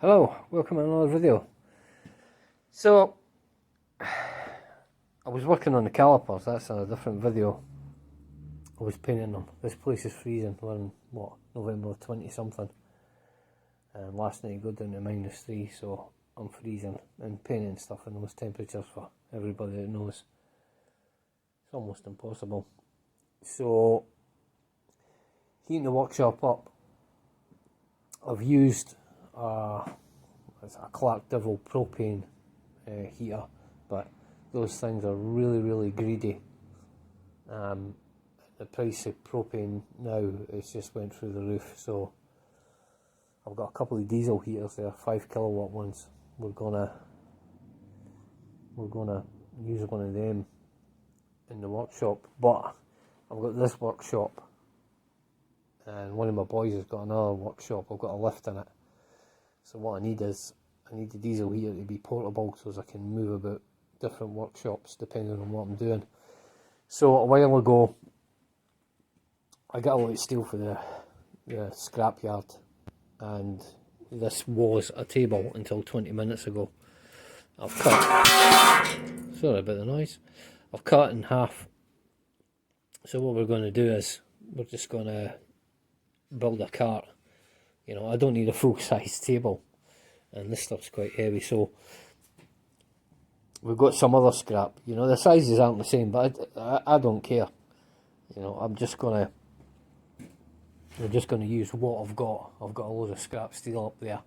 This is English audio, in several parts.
Hello, welcome to another video. So, I was working on the calipers, that's in a different video. I was painting them. This place is freezing, we're in, November 20 something. And last night I got down to -3, so I'm freezing and painting stuff in those temperatures for everybody that knows. It's almost impossible. So, heating the workshop up, I've used it's a Clark Devil propane heater, but those things are really greedy. The price of propane now it's just went through the roof, so I've got a couple of diesel heaters there, 5 kilowatt ones. We're gonna use one of them in the workshop, but I've got this workshop and one of my boys has got another workshop. I've got a lift in it, so what I need the diesel heater to be portable so as I can move about different workshops depending on what I'm doing. So a while ago I got a lot of steel for the scrapyard, and this was a table until 20 minutes ago. I've cut, sorry about the noise, I've cut it in half. So what we're going to do is we're just going to build a cart. You know, I don't need a full size table, and this stuff's quite heavy, so we've got some other scrap. You know, the sizes aren't the same, but I don't care. You know, we're just gonna use what I've got. I've got a load of scrap steel up there,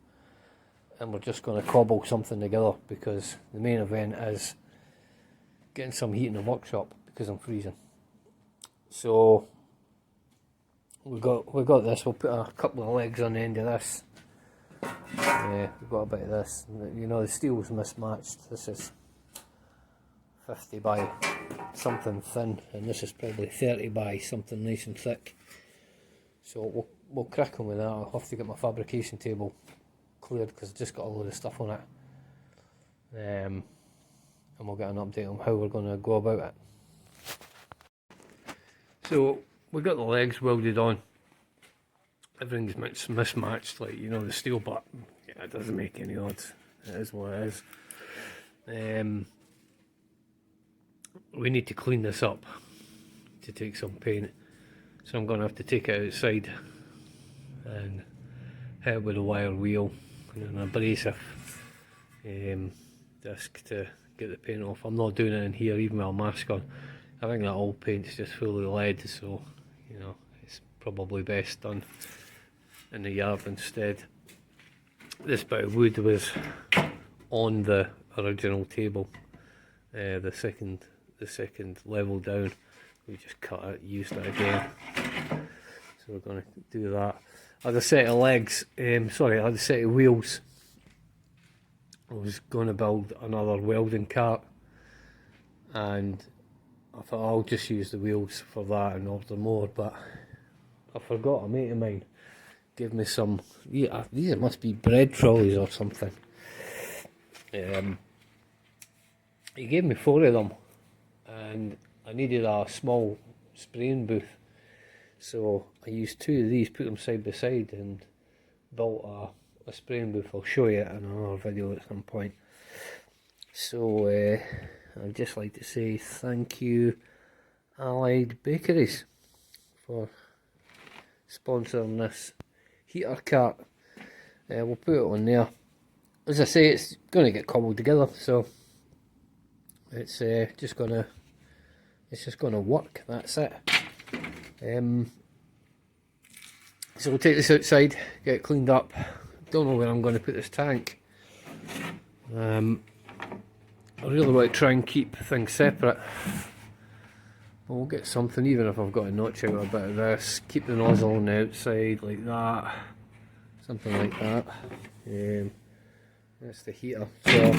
and we're just gonna cobble something together, because the main event is getting some heat in the workshop because I'm freezing. So we got this. We'll put a couple of legs on the end of this. We've got a bit of this. You know, the steel's mismatched. This is 50 by something thin, and this is probably 30 by something nice and thick. So we'll crack on with that. I'll have to get my fabrication table cleared because I've just got a load of stuff on it. And we'll get an update on how we're going to go about it. So we got the legs welded on. Everything's mismatched, like, you know, the steel, but yeah, it doesn't make any odds. It is what it is. We need to clean this up to take some paint, so I'm going to have to take it outside and hit it with a wire wheel and an abrasive disc to get the paint off. I'm not doing it in here even with a mask on. I think that old paint's just full of lead, so you know, it's probably best done in the yard instead. This bit of wood was on the original table, the second level down. We just cut it, used it again. So we're going to do that. I had a set of legs, I had a set of wheels. I was going to build another welding cart, and I thought I'll just use the wheels for that and order more, but I forgot. A mate of mine gave me some, these must be bread trolleys or something. He gave me 4 of them, and I needed a small spraying booth, so I used 2 of these, put them side by side, and built a spraying booth. I'll show you it in another video at some point. So I'd just like to say thank you, Allied Bakeries, for sponsoring this heater cart. We'll put it on there. As I say, it's going to get cobbled together, so it's just going to work. That's it. So we'll take this outside, get it cleaned up. Don't know where I'm going to put this tank. I really want to try and keep things separate. But we'll get something, even if I've got to notch out a bit of this. Keep the nozzle on the outside like that. Something like that. That's the heater. So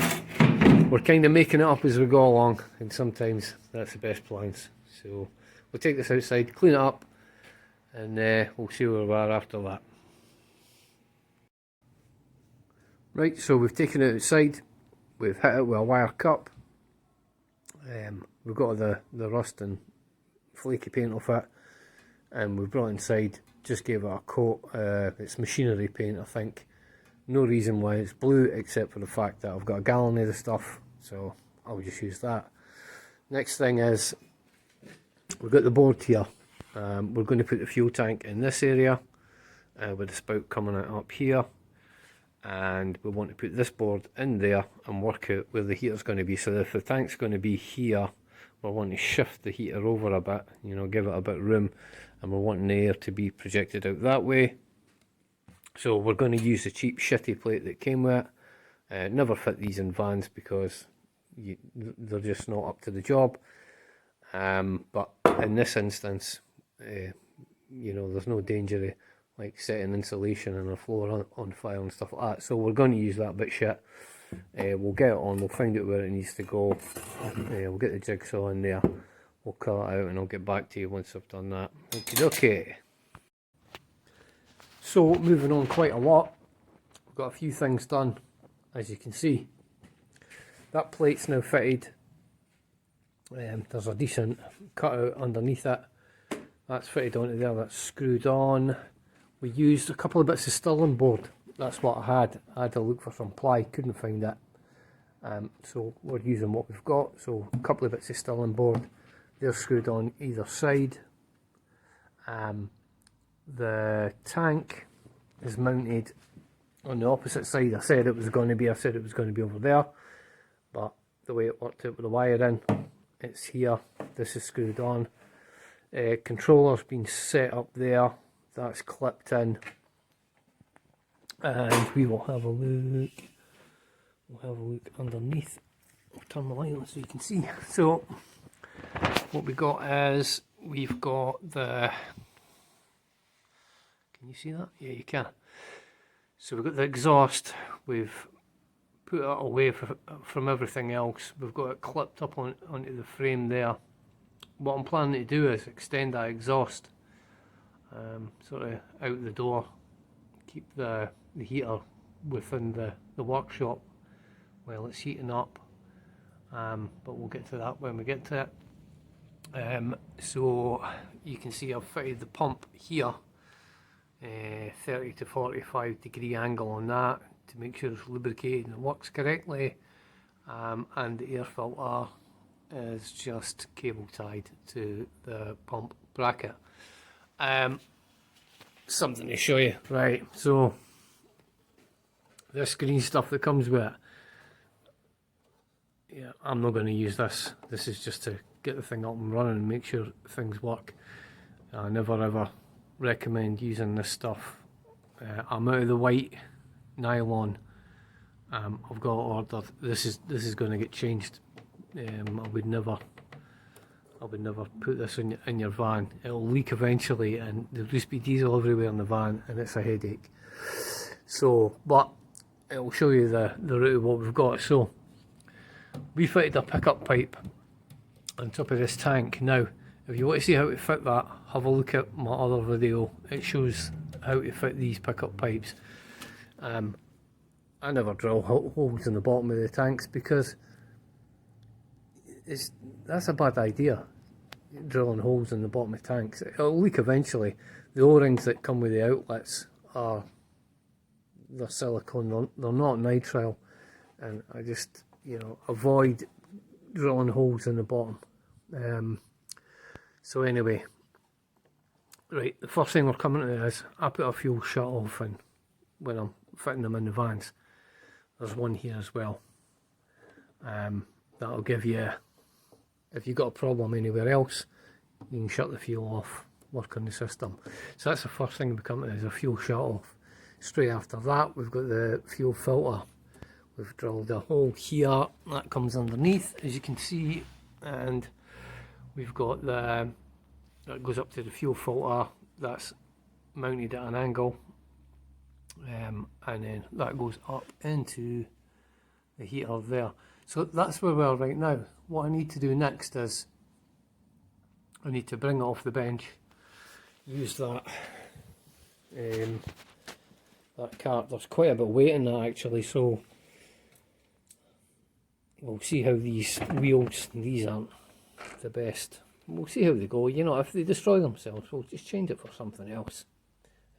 we're kind of making it up as we go along, and sometimes that's the best plans. So we'll take this outside, clean it up, and we'll see where we are after that. Right, so we've taken it outside, we've hit it with a wire cup. We've got the rust and flaky paint off it, and we've brought it inside, just gave it a coat. It's machinery paint, I think, No reason why it's blue except for the fact that I've got a gallon of the stuff, so I'll just use that. Next thing is, we've got the board here. We're going to put the fuel tank in this area with the spout coming out up here, and we want to put this board in there and work out where the heater's going to be. So if the tank's going to be here, we're wanting to shift the heater over a bit, you know, give it a bit of room, and we're wanting the air to be projected out that way. So we're going to use the cheap shitty plate that came with it. Never fit these in vans because they're just not up to the job. But in this instance, you know, there's no danger of like setting insulation and the floor on fire and stuff like that. So we're going to use that bit shit. We'll get it on, we'll find out where it needs to go. We'll get the jigsaw in there, we'll cut it out, and I'll get back to you once I've done that. Okay. So moving on quite a lot, we've got a few things done, as you can see. That plate's now fitted. There's a decent cutout underneath it. That's fitted onto there, that's screwed on. We used a couple of bits of Stirling board. That's what I had. I had to look for some ply, couldn't find it. So we're using what we've got. So a couple of bits of Stirling board. They're screwed on either side. The tank is mounted on the opposite side. I said it was going to be over there, but the way it worked out with the wiring, it's here. This is screwed on. Controller's been set up there. That's clipped in, and we will have a look. We'll have a look underneath. I'll turn the light on so you can see. So what we got is, we've got the, can you see that? Yeah, you can. So we've got the exhaust, we've put it away from everything else. We've got it clipped up onto the frame there. What I'm planning to do is extend that exhaust sort of out the door, keep the heater within the workshop while it's heating up, but we'll get to that when we get to it. So you can see I've fitted the pump here, 30 to 45 degree angle on that to make sure it's lubricated and works correctly, and the air filter is just cable tied to the pump bracket. Something to show you, right? So this green stuff that comes with it, yeah, I'm not going to use this. This is just to get the thing up and running and make sure things work. I never ever recommend using this stuff. I'm out of the white nylon. I've got ordered. This is going to get changed. I would never put this in your van. It'll leak eventually, and there'll just be diesel everywhere in the van, and it's a headache. So, but it'll show you the route of what we've got. So we fitted a pickup pipe on top of this tank. Now, if you want to see how to fit that, have a look at my other video. It shows how to fit these pickup pipes. I never drill holes in the bottom of the tanks because that's a bad idea, drilling holes in the bottom of tanks. It'll leak eventually. The O-rings that come with the outlets they're silicone, they're not nitrile, and I just, you know, avoid drilling holes in the bottom. So anyway, right, the first thing we're coming to is I put a fuel shut off in when I'm fitting them in the vans. There's one here as well. That'll give you, if you've got a problem anywhere else, you can shut the fuel off, work on the system. So that's the first thing we come to, is a fuel shut off. Straight after that, we've got the fuel filter. We've drilled a hole here, that comes underneath, as you can see, and we've got that goes up to the fuel filter, that's mounted at an angle, and then that goes up into the heater there. So that's where we are right now. What I need to do next is I need to bring it off the bench, use that that cart. There's quite a bit of weight in that actually, so we'll see how these wheels, these aren't the best. We'll see how they go. You know, if they destroy themselves, we'll just change it for something else.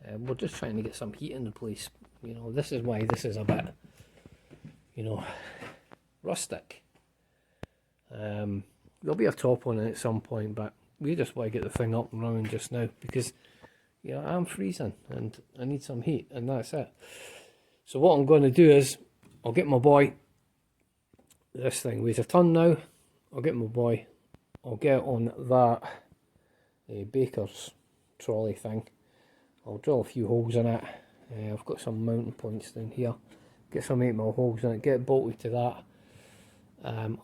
We're just trying to get some heat in the place. You know, this is why this is a bit, you know, rustic. There'll be a top on it at some point, but we just want to get the thing up and running just now because, you know, I'm freezing and I need some heat, and that's it. So what I'm going to do is I'll get my boy. This thing weighs a ton now. I'll get my boy. I'll get on that baker's trolley thing. I'll drill a few holes in it. I've got some mounting points down here. Get some 8mm holes in it. Get it bolted to that.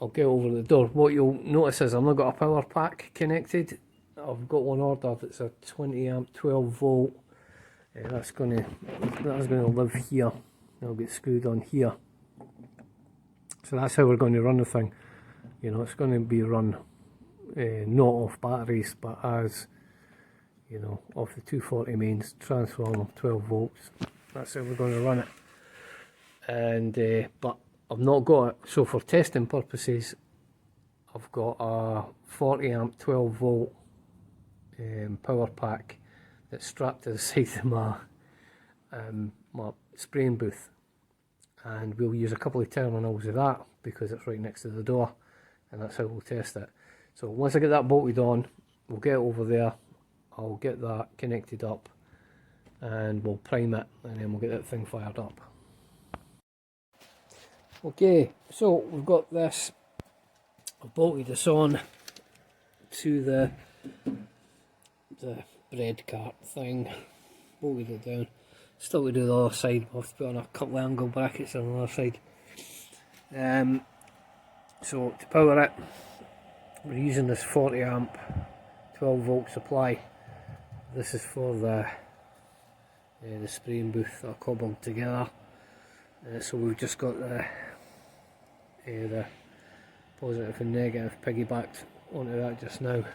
I'll get over the door. What you'll notice is I've not got a power pack connected. I've got one ordered. It's a 20 amp 12 volt. That's gonna live here. It'll get screwed on here. So that's how we're going to run the thing. You know, it's going to be run not off batteries, but as, you know, off the 240 mains, transformer, 12 volts. That's how we're going to run it. And but I've not got it. So for testing purposes, I've got a 40 amp 12 volt power pack that's strapped to the side of my spraying booth. And we'll use a couple of terminals of that because it's right next to the door, and that's how we'll test it. So once I get that bolted on, we'll get it over there, I'll get that connected up and we'll prime it, and then we'll get that thing fired up. Okay, so we've got this, I've bolted this on to the bread cart thing, bolted it down. Still to do the other side. We'll have to put on a couple of angle brackets on the other side. So to power it, we're using this 40 amp 12 volt supply. This is for the spraying booth that I cobbled together. So we've just got the positive and negative piggybacked onto that just now.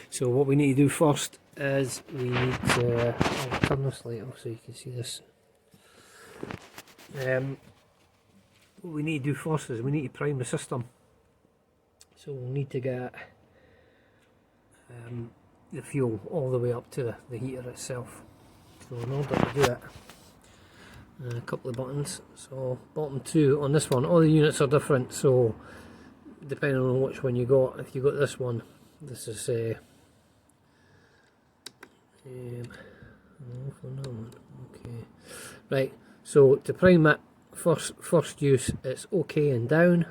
So what we need to do first is we need to I'll turn this light off so you can see this. What we need to do first is we need to prime the system. So we'll need to get the fuel all the way up to the heater itself. So in order to do it, a couple of buttons. So bottom two on this one, all the units are different, so depending on which one you got, if you got this one, this is okay, right. So to prime it, first use, it's OK and down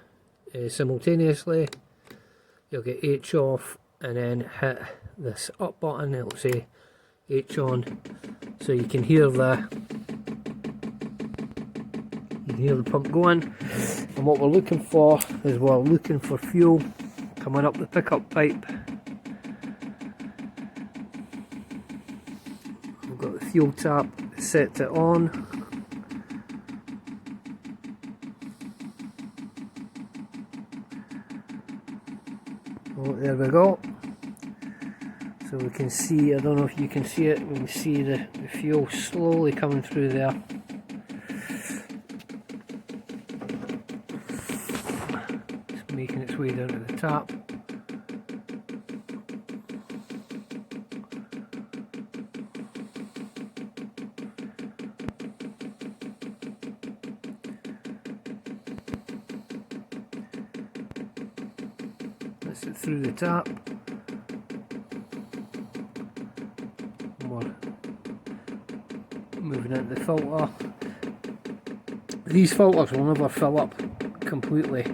simultaneously. You'll get H off and then hit this up button. It'll say H on, so you can hear the pump going. And what we're looking for is we're looking for fuel coming up the pickup pipe. We've got the fuel tap set it on. Oh, there we go. So we can see, I don't know if you can see it, we can see the fuel slowly coming through there. It's making its way down to the tap. That's it through the tap. We're moving into the filter. These filters will never fill up completely.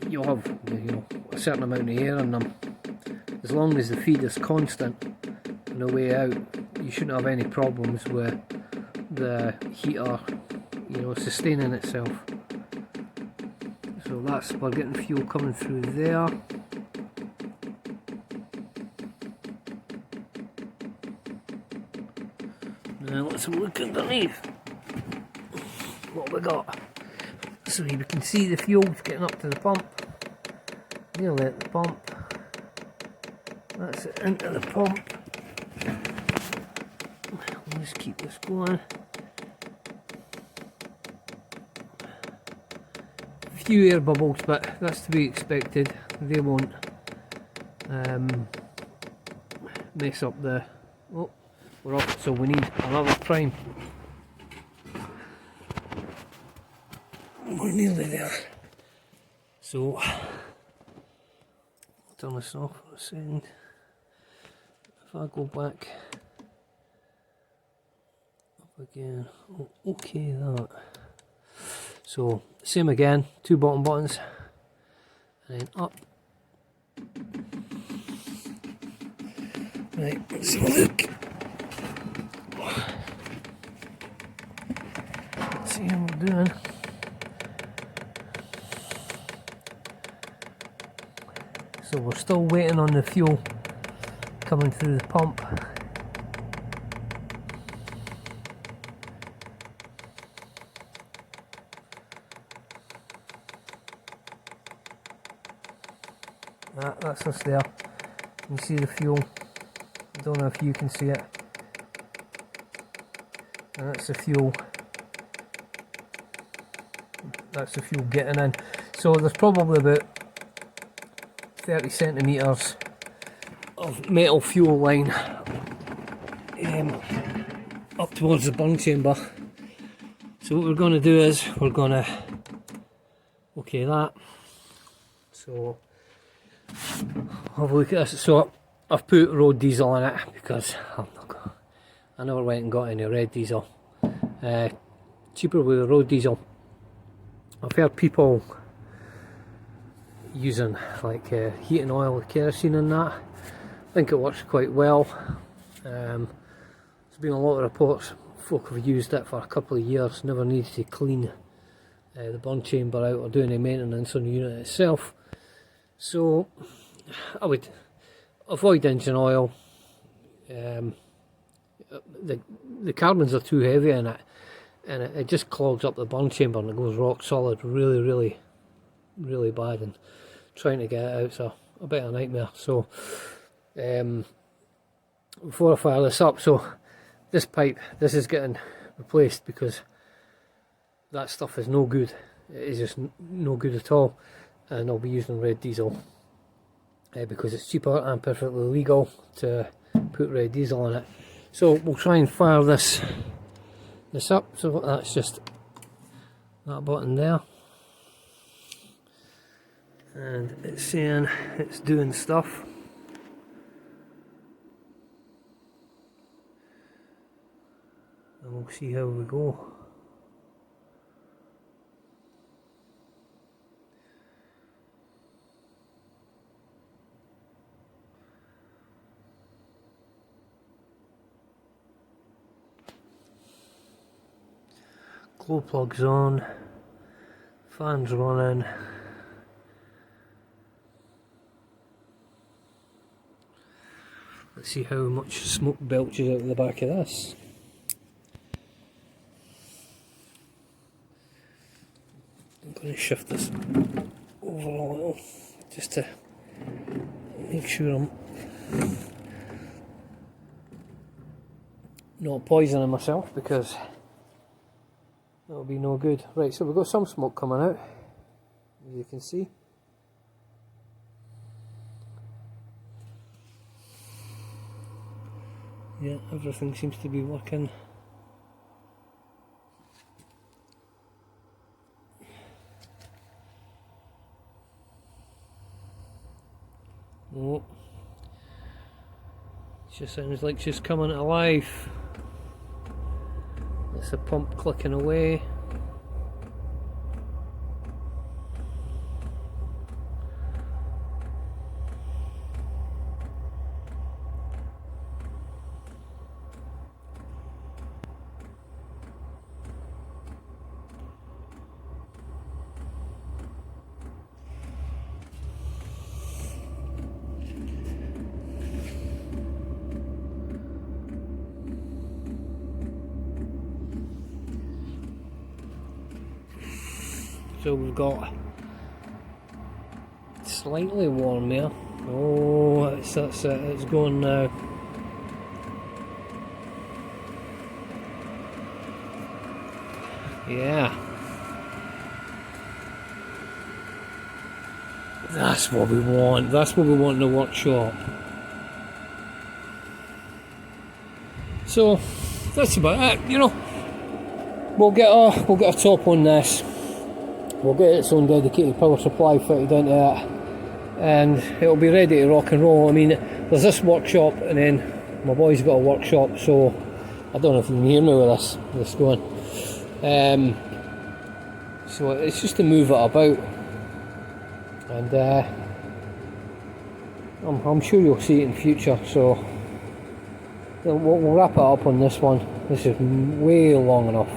You'll have, you know, a certain amount of air in them. As long as the feed is constant on the way out, you shouldn't have any problems with the heater, you know, sustaining itself. So that's, we're getting fuel coming through there. Now let's look underneath what we got. So you can see the fuel's getting up to the pump. Nearly at the pump. That's it into the pump. We'll just keep this going. A few air bubbles, but that's to be expected. They won't mess up the. Oh, we're off, so we need another prime. We're nearly there. So, turn this off for a second. If I go back up again, oh, okay, that. So, same again, 2 bottom buttons, and then up. Right, let's have a look. Let's see how we're doing. So we're still waiting on the fuel coming through the pump. That's us there. You can see the fuel. I don't know if you can see it. And that's the fuel. That's the fuel getting in. So there's probably about 30 centimetres of metal fuel line up towards the burn chamber. So what we're going to do is we're going to okay that. So have a look at this. So I've put road diesel in it because I never went and got any red diesel. Cheaper with the road diesel. I've heard people using like heating oil with kerosene and that. I think it works quite well. There's been a lot of reports folk have used it for a couple of years, never needed to clean the burn chamber out or do any maintenance on the unit itself. So I would avoid engine oil. The carbons are too heavy in it, and it just clogs up the burn chamber and it goes rock solid really bad, and trying to get it out's a bit of a nightmare. So before I fire this up, so this pipe, this is getting replaced because that stuff is no good. It is just no good at all, and I'll be using red diesel because it's cheaper and perfectly legal to put red diesel in it. So we'll try and fire this up. So that's just that button there, and it's saying it's doing stuff. And we'll see how we go. Glow plugs on, fans running. Let's see how much smoke belches out of the back of this. I'm going to shift this over a little just to make sure I'm not poisoning myself, because that'll be no good. Right, so we've got some smoke coming out, as you can see. Yeah, everything seems to be working. Oh, it just sounds like she's coming to life. That's the pump clicking away. So we've got slightly warm here. Oh, that's it, it's going now. Yeah. That's what we want. That's what we want in the workshop. So that's about it, you know. We'll get a top on this. We'll get its own dedicated power supply fitted into it, and it'll be ready to rock and roll. I mean, there's this workshop, and then my boy's got a workshop, so I don't know if you can hear me with this going. So it's just to move it about, and I'm sure you'll see it in future. So we'll wrap it up on this one. This is way long enough,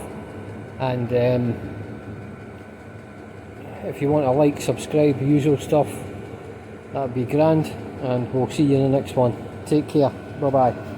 and if you want to like, subscribe, the usual stuff, that'd be grand, and we'll see you in the next one. Take care. Bye bye.